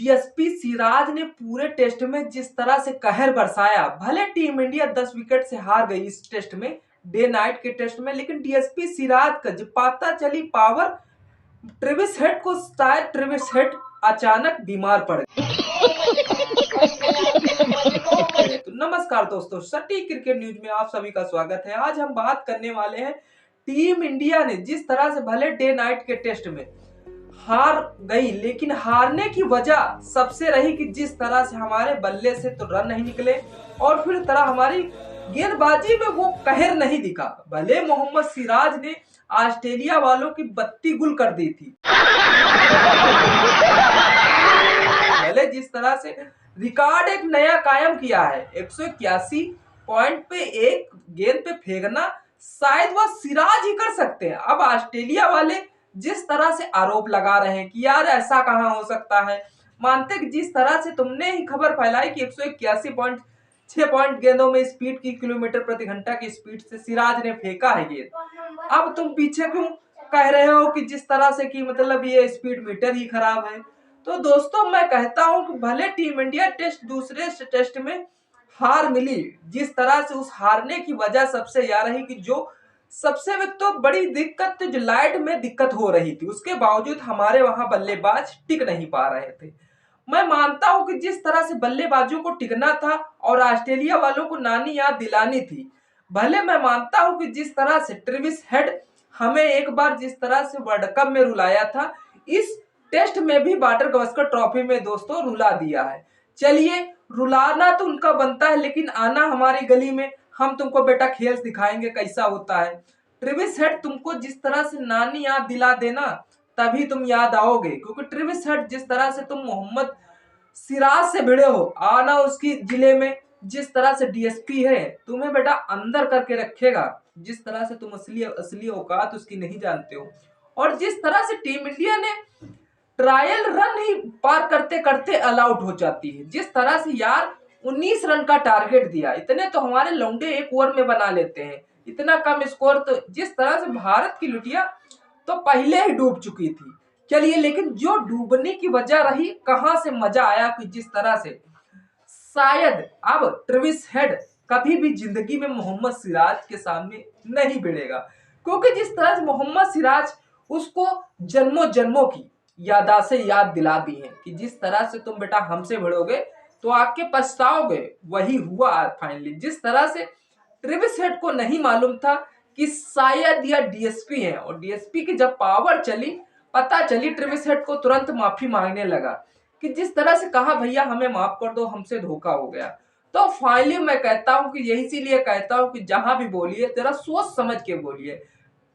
DSP Siraj ने पूरे test में जिस तरह से कहर बरसाया, भले टीम इंडिया 10 विकेट से हार गई इस टेस्ट में, डे नाइट के टेस्ट में, लेकिन डीएसपी सिराज का जब पता चली पावर, ट्रेविस हेड को, शायद ट्रेविस हेड अचानक बीमार पड़ गए। तो नमस्कार दोस्तों, सटीक क्रिकेट न्यूज में आप सभी का स्वागत है। आज हम बात करने वाले हैं टीम इंडिया ने जिस तरह से भले डे नाइट के टेस्ट में हार गई, लेकिन हारने की वजह सबसे रही कि जिस तरह से हमारे बल्ले से तो रन नहीं निकले और फिर तरह हमारी गेंदबाजी में वो कहर नहीं दिखा। भले मोहम्मद सिराज ने ऑस्ट्रेलिया वालों की बत्ती गुल कर दी थी, भले जिस तरह से रिकॉर्ड एक नया कायम किया है, 181 पॉइंट पे एक गेंद पे फेंकना शायद वह सिराज ही कर सकते हैं। अब ऑस्ट्रेलिया वाले जिस तरह से आरोप लगा रहे हैं कि यार ऐसा कहां हो सकता है, मानते कि जिस तरह से तुमने ही खबर फैलाई कि 181.6 पॉइंट गेंदों में स्पीड की किलोमीटर प्रति घंटा की स्पीड से सिराज ने फेंका है गेंद, अब तुम पीछे क्यों कह रहे हो कि जिस तरह से कि मतलब ये स्पीड मीटर ही खराब है। तो दोस्तों मैं कहता हूं कि भले टीम इंडिया दूसरे टेस्ट में हार मिली, जिस तरह से उस हारने की वजह सबसे यह रही कि जो सबसे तो बड़ी दिक्कत जो लाइट में दिक्कत हो रही थी, उसके बावजूद हमारे वहां बल्लेबाज टिक नहीं पा रहे थे। मैं मानता हूं कि जिस तरह से बल्लेबाजों को टिकना था और ऑस्ट्रेलिया वालों को नानी याद दिलानी थी, भले मैं मानता हूं कि जिस तरह से ट्रेविस हेड हमें एक बार जिस तरह से वर्ल्ड कप में रुलाया था, इस टेस्ट में भी वाटर गवस्कर ट्रॉफी में दोस्तों रुला दिया है। चलिए, रुलाना तो उनका बनता है, लेकिन आना हमारी गली में, हम तुमको बेटा खेल दिखाएंगे कैसा होता है। ट्रेविस हेड तुमको जिस तरह से नानी याद दिला देना, तभी तुम याद आओगे, क्योंकि ट्रेविस हेड जिस तरह से तुम मोहम्मद सिराज से भिड़े हो, आना उसकी जिले में जिस तरह से डीएसपी है, तुम्हें बेटा अंदर करके रखेगा। जिस तरह से तुम असली औकात उसकी नहीं जानते हो, और जिस तरह से टीम इंडिया ने ट्रायल रन ही पार करते करते ऑल आउट हो जाती है, जिस तरह से यार 19 रन का टारगेट दिया, इतने तो हमारे लौंडे एक ओवर में बना लेते हैं, इतना कम स्कोर तो जिस तरह से भारत की लुटिया तो पहले ही डूब चुकी थी। चलिए, लेकिन जो डूबने की वजह रही, कहां से मजा आया कि जिस तरह से शायद अब ट्रेविस हेड कभी भी जिंदगी में मोहम्मद सिराज के सामने नहीं भिड़ेगा, क्योंकि जिस तरह से मोहम्मद सिराज उसको जन्मों जन्मों की यादाशें याद दिला दी हैं कि जिस तरह से तुम बेटा हमसे भिड़ोगे तो आके पछताओगे। वही हुआ आज फाइनली। जिस तरह से ट्रेविस हेड को नहीं मालूम था कि शायद यह डीएसपी है, और डीएसपी की जब पावर चली, पता चली, ट्रेविस हेड को तुरंत माफी मांगने लगा कि जिस तरह से कहा भैया हमें माफ कर दो, हमसे धोखा हो गया। तो फाइनली मैं कहता हूं कि यही इसीलिए कहता हूं कि जहां भी बोलिए जरा सोच समझ के बोलिए।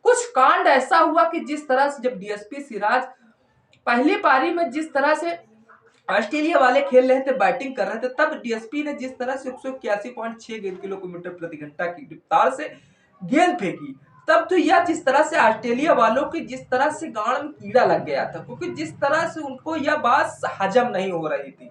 कुछ कांड ऐसा हुआ कि जिस तरह से जब डीएसपी सिराज पहली पारी में जिस तरह से ऑस्ट्रेलिया वाले खेल रहे थे, बैटिंग कर रहे थे, तब डीएसपी ने जिस तरह से 181.6 किलोमीटर प्रति घंटा की रफ्तार से गेंद फेंकी, तब तो यह जिस तरह से ऑस्ट्रेलिया वालों की जिस तरह से गांड में कीड़ा लग गया था, क्योंकि जिस तरह से उनको यह बात हजम नहीं हो रही थी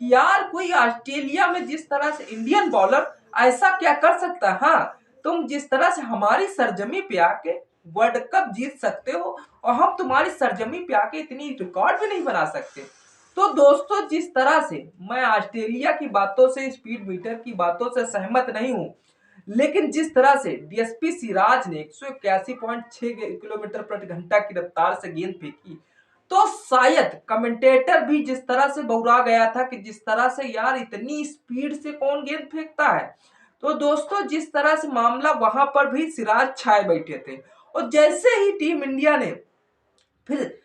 कि यार कोई ऑस्ट्रेलिया में जिस तरह से इंडियन बॉलर ऐसा क्या कर सकता है। हाँ, तुम जिस तरह से हमारी सरजमी पे आके वर्ल्ड कप जीत सकते हो, और हम तुम्हारी सरजमी पे आके इतनी रिकॉर्ड भी नहीं बना सकते। तो दोस्तों, जिस तरह से मैं ऑस्ट्रेलिया की बातों से, स्पीड मीटर की बातों से सहमत नहीं हूं, लेकिन जिस तरह से डीएसपी सिराज ने 181.6 किलोमीटर प्रति घंटा की रफ्तार से गेंद फेंकी, तो शायद कमेंटेटर भी जिस तरह से बौरा गया था कि जिस तरह से यार इतनी स्पीड से कौन गेंद फेंकता है। तो दोस्तों, जिस तरह से मामला वहां पर भी सिराज छाए बैठे थे, और जैसे ही टीम इंडिया ने फिर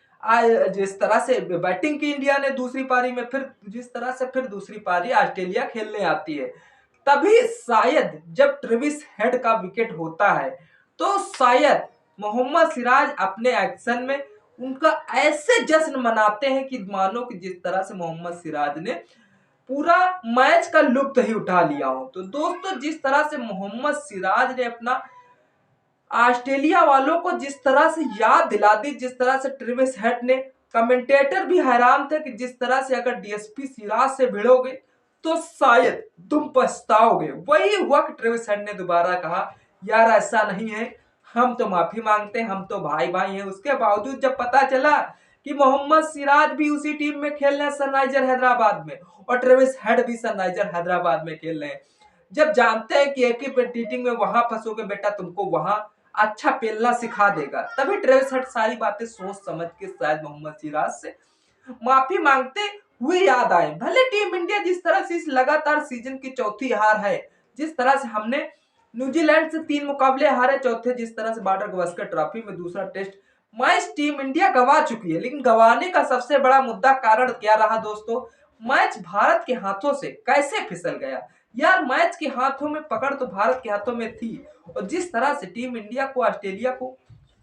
जिस तरह से बैटिंग की इंडिया ने दूसरी पारी में, फिर जिस तरह से फिर दूसरी पारी ऑस्ट्रेलिया खेलने आती है, तभी शायद जब ट्रेविस हेड का विकेट होता है, तो शायद मोहम्मद सिराज अपने एक्शन में उनका ऐसे जश्न मनाते हैं कि मानो कि जिस तरह से मोहम्मद सिराज ने पूरा मैच का लुत्फ ही उठा लिया हो। तो दोस्तों, जिस तरह से मोहम्मद सिराज ने अपना ऑस्ट्रेलिया वालों को जिस तरह से याद दिला दी, जिस तरह से ट्रेविस हेड ने, कमेंटेटर भी हैरान थे कि जिस तरह से अगर डीएसपी सिराज से भिड़ोगे तो शायद तुम पछताओगे। वही हुआ कि ट्रेविस हेड ने दोबारा कहा यार ऐसा नहीं है, हम तो माफी मांगते हैं, हम तो भाई भाई हैं। उसके बावजूद जब पता चला कि मोहम्मद सिराज भी उसी टीम में खेल रहे हैं सनराइजर हैदराबाद में, और ट्रेविस हेड भी सनराइजर हैदराबाद में खेल रहे हैं। जब जानते हैं कि एक ही टीटिंग में वहां फंसोगे बेटा, तुमको वहां अच्छा पेलना सिखा देगा, तभी ट्रेविस हेड सारी बातें सोच समझ के शायद मोहम्मद सिराज से माफी मांगते हुए याद आए। भले टीम इंडिया जिस तरह से इस लगातार सीजन की चौथी हार है, जिस तरह से हमने न्यूजीलैंड से 3 मुकाबले हारे, चौथे जिस तरह से बॉर्डर गवास्कर ट्रॉफी में दूसरा टेस्ट मैच टीम इंडिया गवा चुकी है, लेकिन गंवाने का सबसे बड़ा मुद्दा कारण क्या रहा दोस्तों? मैच भारत के हाथों से कैसे फिसल गया यार। मैच के हाथों में पकड़ तो भारत के हाथों में थी, और जिस तरह से टीम इंडिया को ऑस्ट्रेलिया को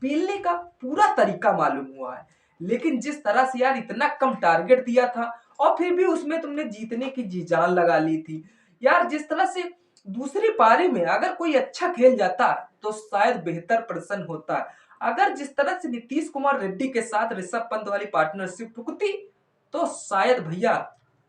पीलने का पूरा तरीका मालूम हुआ है, लेकिन जिस तरह से यार इतना कम टारगेट दिया था और फिर भी उसमें तुमने जीतने की जी जान लगा ली थी यार। जिस तरह से दूसरी पारी में अगर कोई अच्छा खेल जाता तो शायद बेहतर प्रदर्शन होता। अगर जिस तरह से नीतीश कुमार रेड्डी के साथ ऋषभ पंत वाली पार्टनरशिप टूटती तो शायद भैया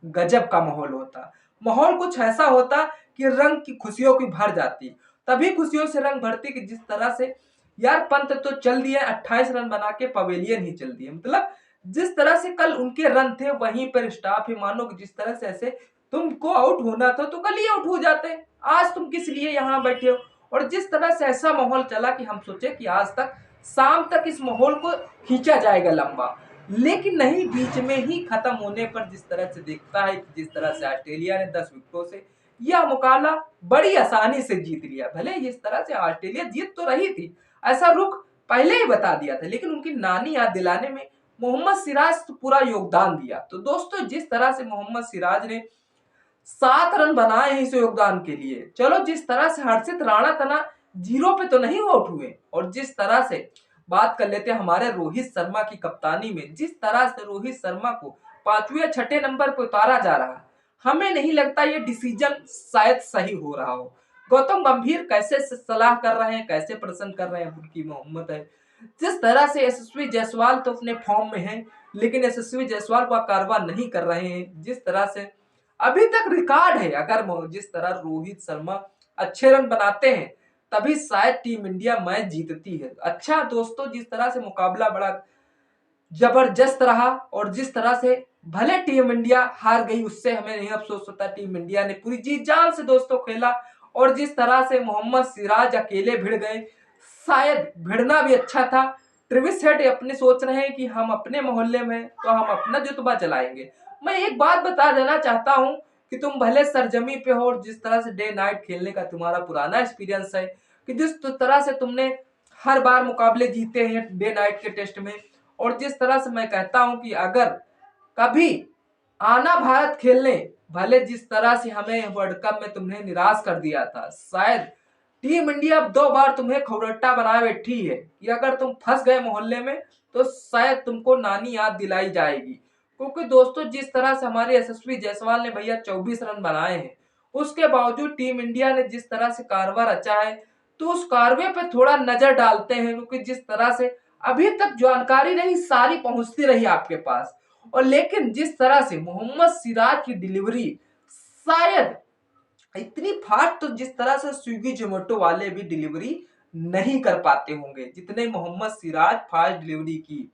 गजब का माहौल होता। माहौल कुछ ऐसा होता कि रंग की खुशियों की भर जाती, तभी खुशियों से रंग भरती कि जिस तरह से यार पंत तो चल दिए 28 रन बना के पवेलियन ही चल दिए। मतलब जिस तरह से कल उनके रन थे वहीं पर स्टाफ ही मानो कि जिस तरह से ऐसे तुमको आउट होना था तो कल ही आउट हो जाते, आज तुम किस लिए यहाँ बैठे हो। और जिस तरह से ऐसा माहौल चला कि हम सोचे कि आज तक शाम तक इस माहौल को खींचा जाएगा लंबा, लेकिन नहीं, बीच में ही खत्म होने पर जिस तरह से दिखता है कि जिस तरह से ऑस्ट्रेलिया ने 10 विकेटों से यह मुकाबला बड़ी आसानी से जीत लिया। भले जिस तरह से ऑस्ट्रेलिया जीत तो रही थी, ऐसा रुख पहले ही बता दिया था, लेकिन उनकी नानी याद दिलाने में मोहम्मद सिराज तो पूरा योगदान दिया। तो दोस्तों जिस तरह से मोहम्मद सिराज ने 7 रन बनाए इस योगदान के लिए, चलो जिस तरह से हर्षित राणा तना 0 पे तो नहीं आउट हुए, और जिस तरह से बात कर लेते हैं हमारे रोहित शर्मा की कप्तानी में, जिस तरह से रोहित शर्मा को 5वें या 6ठे नंबर पर उतारा जा रहा है, हमें नहीं लगता ये डिसीजन शायद सही हो रहा हो। गौतम गंभीर कैसे सलाह कर रहे हैं, कैसे प्रदर्शन कर रहे हैं उनकी मोहम्मद है। जिस तरह से यशस्वी जायसवाल तो अपने फॉर्म में है, लेकिन यशस्वी जायसवाल का कारवा नहीं कर रहे हैं। जिस तरह से अभी तक रिकॉर्ड है, अगर जिस तरह रोहित शर्मा अच्छे रन बनाते हैं तभी शायद टीम इंडिया मैच जीतती है। अच्छा दोस्तों जिस तरह से मुकाबला बड़ा जबरदस्त रहा, और जिस तरह से भले टीम इंडिया हार गई उससे हमें नहीं अफसोस होता, टीम इंडिया ने पूरी जी जान से दोस्तों खेला, और जिस तरह से मोहम्मद सिराज अकेले भिड़ गए, शायद भिड़ना भी अच्छा था। ट्रेविस हेड अपने सोच रहे हैं कि हम अपने मोहल्ले में तो हम अपना जुतबा चलाएंगे। मैं एक बात बता देना चाहता हूं कि तुम भले सरजमी पे हो और जिस तरह से डे नाइट खेलने का तुम्हारा पुराना एक्सपीरियंस है, कि जिस तरह से तुमने हर बार मुकाबले जीते हैं डे नाइट के टेस्ट में, और जिस तरह से मैं कहता हूं कि अगर कभी आना भारत खेलने, भले जिस तरह से हमें वर्ल्ड कप में तुमने निराश कर दिया था, शायद टीम इंडिया अब 2 बार तुम्हें खौरट्टा बनाए बैठी है कि अगर तुम फंस गए मोहल्ले में तो शायद तुमको नानी याद दिलाई जाएगी। क्योंकि दोस्तों जिस तरह से हमारे यशस्वी जायसवाल ने भैया 24 रन बनाए हैं, उसके बावजूद टीम इंडिया ने जिस तरह से कारवा रचा है, तो उस कारवे पे थोड़ा नजर डालते हैं, क्योंकि जिस तरह से अभी तक जानकारी नहीं सारी पहुंचती रही आपके पास, और लेकिन जिस तरह से मोहम्मद सिराज की डिलीवरी शायद इतनी फास्ट, तो जिस तरह से स्विगी जोमेटो वाले भी डिलीवरी नहीं कर पाते होंगे जितने मोहम्मद सिराज फास्ट डिलीवरी की।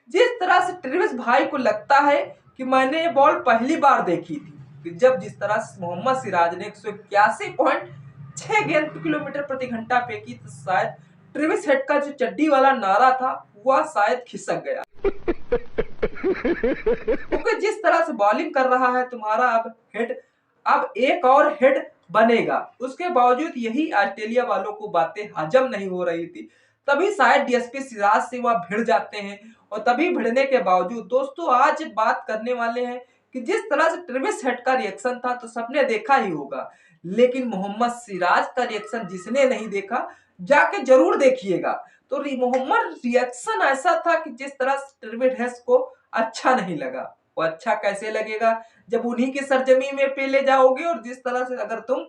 जिस तरह से ट्रेविस भाई को लगता है कि मैंने ये बॉल पहली बार देखी थी, कि जब जिस तरह से मोहम्मद सिराज ने 181.6 गेंद किलोमीटर प्रति घंटा फेंकी, तो शायद ट्रेविस हेड का जो चड्डी वाला नारा था वह शायद खिसक गया। क्योंकि जिस तरह से बॉलिंग कर रहा है तुम्हारा अब एक और हेड बनेगा, उसके बावजूद यही ऑस्ट्रेलिया वालों को बातें हजम नहीं हो रही थी, तभी शायद डीएसपी सिराज से वह भिड़ जाते हैं। और तभी भिड़ने के बावजूद दोस्तों आज बात करने वाले हैं कि जिस तरह से ट्रेविस हेड का रिएक्शन था तो सबने देखा ही होगा, लेकिन मोहम्मद सिराज का रिएक्शन जिसने नहीं देखा जाके जरूर देखिएगा। तो मोहम्मद रिएक्शन ऐसा था कि जिस तरह से ट्रेविस हेड को अच्छा नहीं लगा। वो अच्छा कैसे लगेगा जब उन्हीं की सरजमी में पेले जाओगे, और जिस तरह से अगर तुम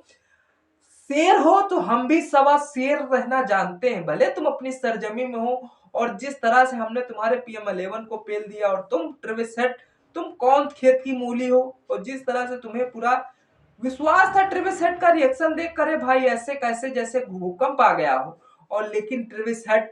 शेर हो तो हम भी सवा शेर रहना जानते हैं, भले तुम अपनी सरजमी में हो, और जिस तरह से हमने तुम्हारे PM11 को पेल दिया, और तुम ट्रेविस हेड तुम कौन खेत की मूली हो, और जिस तरह से तुम्हें पूरा विश्वास था ट्रेविस हेड का रिएक्शन देख कर भाई ऐसे कैसे जैसे भूकंप आ गया हो, और लेकिन ट्रेविस हेड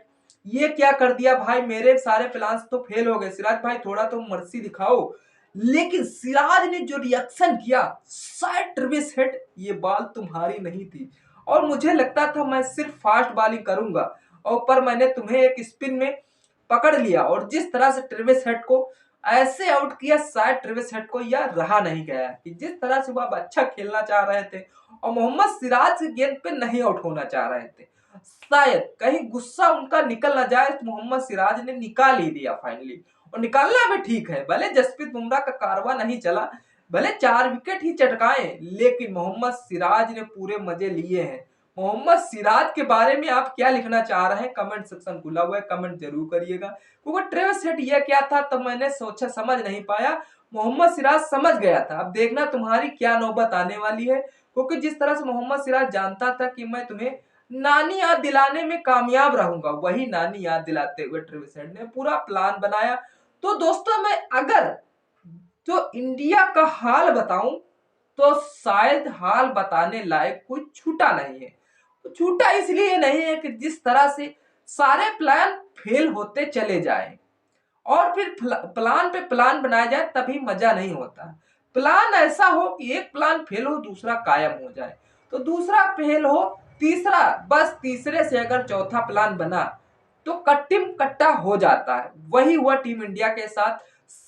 ये क्या कर दिया भाई, मेरे सारे प्लान्स तो फेल हो गए। सिराज भाई थोड़ा तो मर्सी दिखाओ। लेकिन सिराज ने जो रिएक्शन किया, शायद ट्रेविस हेड ये बॉल तुम्हारी नहीं थी, और मुझे लगता था मैं सिर्फ फास्ट बॉलिंग करूंगा, और पर मैंने तुम्हें एक स्पिन में पकड़ लिया। और जिस तरह से ट्रेविस हेड को ऐसे आउट किया, शायद ट्रेविस हेड को यह रहा नहीं गया कि जिस तरह से वो अब अच्छा खेलना चाह रहे थे और मोहम्मद सिराज की गेंद पे नहीं आउट होना चाह रहे थे, शायद कहीं गुस्सा उनका निकल ना जाए, तो मोहम्मद सिराज ने निकाल ही दिया फाइनली। और निकालना भी ठीक है, भले जसप्रीत बुमराह का कारवा नहीं चला, भले 4 विकेट ही चटकाए, लेकिन मोहम्मद सिराज ने पूरे मजे लिए हैं। मोहम्मद सिराज के बारे में आप क्या लिखना चाह रहे हैं, कमेंट सेक्शन खुला हुआ है, कमेंट जरूर करिएगा। क्योंकि ट्रेविस हेड ये क्या था तब मैंने सोचा, समझ नहीं पाया, मोहम्मद सिराज समझ गया था। अब देखना तुम्हारी क्या नौबत आने वाली है, क्योंकि जिस तरह से मोहम्मद सिराज जानता था कि मैं तुम्हें नानी याद दिलाने में कामयाब रहूंगा, वही नानी याद दिलाते हुए ट्रेविस हेड ने पूरा प्लान बनाया। तो दोस्तों मैं अगर तो इंडिया का हाल बताऊं, तो शायद हाल बताने लायक कुछ छूटा नहीं है। छूटा इसलिए नहीं है कि जिस तरह से सारे प्लान फेल होते चले जाए और फिर प्लान पे प्लान बनाया जाए, तभी मजा नहीं होता। प्लान ऐसा हो कि एक प्लान फेल हो दूसरा कायम हो जाए, तो दूसरा फेल हो तीसरा, बस तीसरे से अगर चौथा प्लान बना तो कट्टिम कट्टा हो जाता है। वही हुआ टीम इंडिया के साथ,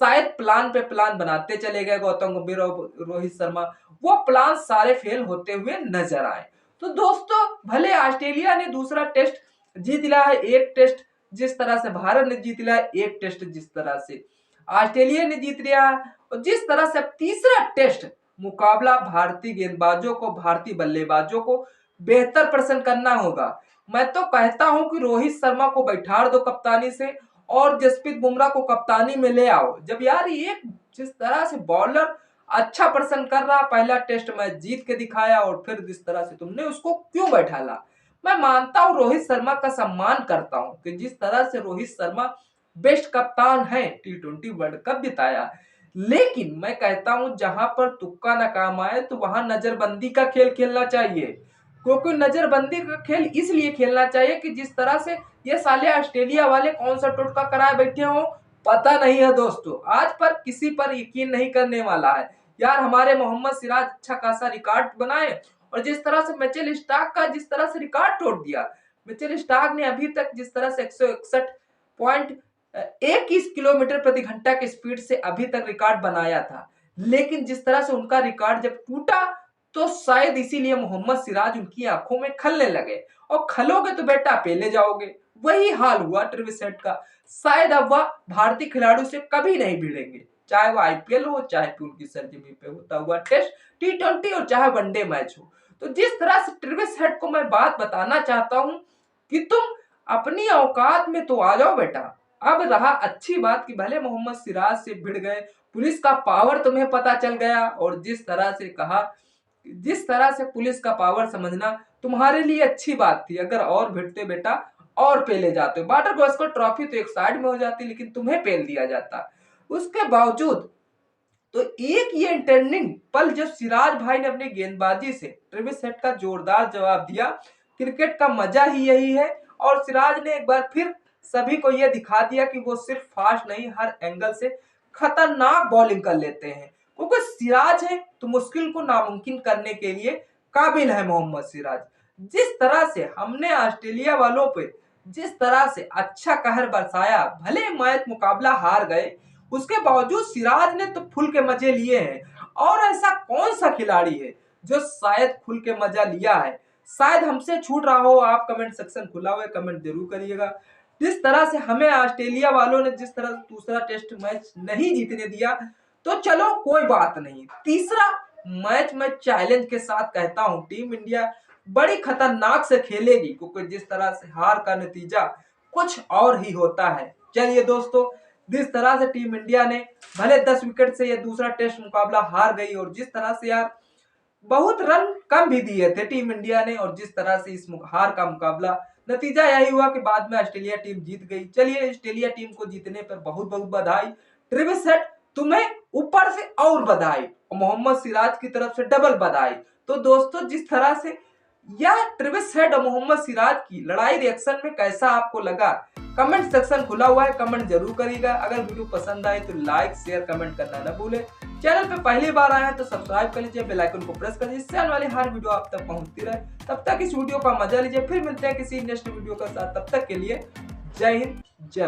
शायद प्लान पे प्लान बनाते चले गए गौतम गंभीर और रोहित शर्मा, वो प्लान सारे फेल होते हुए नजर आए। तो दोस्तों भले ऑस्ट्रेलिया ने दूसरा टेस्ट जीत लिया है, एक टेस्ट जिस तरह से भारत ने जीत लिया, एक टेस्ट जिस तरह से ऑस्ट्रेलिया ने जीत लिया, और जिस तरह से अब तीसरा टेस्ट मुकाबला भारतीय गेंदबाजों को, भारतीय बल्लेबाजों को बेहतर प्रदर्शन करना होगा। मैं तो कहता हूं कि रोहित शर्मा को बैठा दो कप्तानी से और जसप्रीत बुमराह को कप्तानी में ले आओ। जब यार ये जिस तरह से बॉलर अच्छा प्रदर्शन कर रहा, पहला टेस्ट मैच जीत के दिखाया, और फिर जिस तरह से तुमने उसको क्यों बैठाला। मैं मानता हूं, रोहित शर्मा का सम्मान करता हूं कि जिस तरह से रोहित शर्मा बेस्ट कप्तान है, T20 वर्ल्ड कप जिताया, लेकिन मैं कहता हूं जहां पर तुक्का न काम आए तो वहां नजरबंदी का खेल खेलना चाहिए। क्योंकि नजरबंदी का खेल इसलिए खेलना चाहिए कि जिस तरह से ये साले ऑस्ट्रेलिया वाले कौन सा टोटका कराए बैठे हो पता नहीं है दोस्तों। आज पर किसी पर यकीन नहीं करने वाला है यार। हमारे मोहम्मद सिराज अच्छा खासा रिकॉर्ड बनाए, और जिस तरह से मिचेल स्टार्क का जिस तरह से रिकॉर्ड तोड़ दिया। मिचेल स्टार्क ने अभी तक जिस तरह से 161.21 किलोमीटर प्रति घंटा की स्पीड से अभी तक रिकॉर्ड बनाया था, लेकिन जिस तरह से उनका रिकॉर्ड जब टूटा, तो शायद इसीलिए मोहम्मद सिराज उनकी आंखों में खलने लगे, और खलोगे तो बेटा पेले जाओगे। वही हाल हुआ ट्रेविस हेड का। शायद अब वह भारतीय खिलाड़ियों से कभी नहीं भिड़ेंगे, चाहे वो आईपीएल हो, चाहे फिर उनकी सरजमी पे होता हुआ टेस्ट, T20 और चाहे वनडे मैच हो। तो जिस तरह से ट्रेविस हेड को मैं बात बताना चाहता हूं कि तुम अपनी औकात में तो आ जाओ बेटा। अब रहा अच्छी बात कि भले मोहम्मद सिराज से भिड़ गए, पुलिस का पावर तुम्हें पता चल गया, और जिस तरह से कहा, जिस तरह से पुलिस का पावर समझना तुम्हारे लिए अच्छी बात थी। अगर और भिड़ते बेटा और पेले जाते, बॉर्डर गावस्कर ट्रॉफी तो एक साइड में हो जाती, लेकिन तुम्हें पेल दिया जाता। उसके बावजूद तो एक ये टर्निंग पल जब सिराज भाई ने अपनी गेंदबाजी से ट्रेविस हेड का जोरदार जवाब दिया। क्रिकेट का मजा ही यही है, और सिराज ने एक बार फिर सभी को यह दिखा दिया कि वो सिर्फ फास्ट नहीं, हर एंगल से खतरनाक बॉलिंग कर लेते हैं। क्योंकि सिराज है तो मुश्किल को नामुमकिन करने के लिए काबिल है मोहम्मद सिराज। जिस तरह से हमने ऑस्ट्रेलिया वालों पे जिस तरह से अच्छा कहर बरसाया, भले मैच मुकाबला हार गए, उसके बावजूद सिराज ने तो फुल के मजे लिए हैं। और ऐसा कौन सा खिलाड़ी है जो शायद खुल के मजा लिया है, शायद हमसे छूट रहा हो। आप कमेंट सेक्शन खुला हुआ है, कमेंट जरूर करिएगा। जिस तरह से हमें ऑस्ट्रेलिया वालों ने जिस तरह दूसरा टेस्ट मैच नहीं जीतने दिया, तो चलो कोई बात नहीं, तीसरा मैच मैं चैलेंज के साथ कहता हूं टीम इंडिया बड़ी खतरनाक से खेलेगी, क्योंकि जिस तरह से हार का नतीजा कुछ और ही होता है। चलिए दोस्तों, जिस तरह से टीम इंडिया ने भले 10 विकेट से ये दूसरा टेस्ट मुकाबला हार गई, और जिस तरह से यार बहुत रन कम भी दिए थे टीम इंडिया ने, और जिस तरह से इस हार का मुकाबला नतीजा यही हुआ कि बाद में ऑस्ट्रेलिया टीम जीत गई। चलिए, ऑस्ट्रेलिया टीम को जीतने पर बहुत बहुत बधाई। ट्रेविस हेड तुम्हें ऊपर से और बधाई, और मोहम्मद सिराज की तरफ से डबल बधाई। तो दोस्तों, जिस तरह से यह ट्रेविस हेड और मोहम्मद सिराज की लड़ाई रिएक्शन में कैसा आपको लगा? कमेंट सेक्शन खुला हुआ है, कमेंट जरूर करिएगा। अगर वीडियो पसंद आए तो लाइक शेयर कमेंट करना न भूले। चैनल पे पहली बार आए हैं तो सब्सक्राइब कर लीजिए, बेल आइकन को प्रेस कर लीजिए, इससे आने वाली हर वीडियो आप तक पहुंचती रहे। तब तक इस वीडियो का मजा लीजिए, फिर मिलते हैं किसी नेक्स्ट वीडियो के साथ। तब तक के लिए जय हिंद, जय